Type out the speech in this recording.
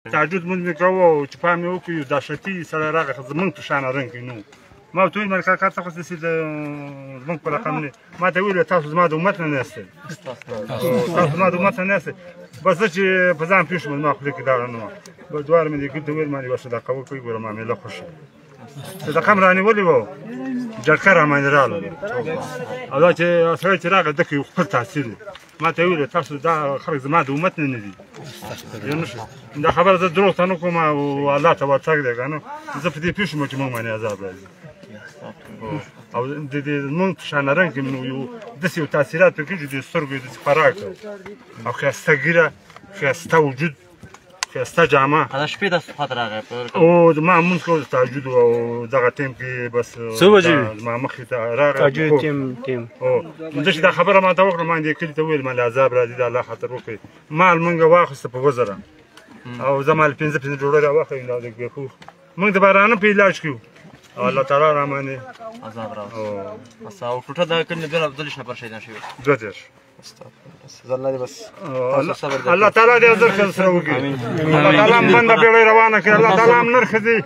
تعجب مونږ کوو چې پام یې وکړو دا شتي سړی راغی زمونږ په شان رنګ کې نه و ما ورته وویل ملکه کار ته خو داسې زمونږ په رقم نه ما ته ویل تاسو زما د امت نه یاستئ تاسو زما د امت نه یاستئ بس زه چې په ځان پوه شوم زما خولې کې دغه نه وه دواړه مې دې ګل ته ویل ما یوه صدقه وکړئ ګوره معامله خوښه صدقه مې رانیولې وه جرګه راباندې راغله او دا چې سړی چې راغی ده کې یو خپل تاثیر و ما ته ویل تاسو دا خلک زما د امت نه دي دا خبره زه دروغ ته نه کوم او الله ته ورتګ دی که نه زه په دې پوه شوم چې موږ باندې عذاب راځي او د دې زمونږ په شان رنګ کې یو داسې یو تاثیرات پکې چې د سترګو یې داسې خوراک او ښایسته ږیره ښایسته وجود ښایسته جامه دا شپې د صفت راغی او زما لمونځ کول د تهجد او دغه ټایم کې بس زما مخې ته راغی همدا چې دا خبره ما ته وکړه ما دې کلي ته وویل مالې عذاب راځي د الله خاطر وکړئ مال مونږ واخیسته په 2000 او زه مال 15 ډوډۍ راواخلې دا د ګیخو مونږ د بارانه په علاج کړو او الله تعالی را باندې عذاب راوړي او ټوټه د کلي دلش نفر شهیدان شوي 20 الله دې بس الله تعالی دې زر سره وکړي الله تعالی هم بنده بیړۍ روانه کړي الله تعالی هم نرخ دي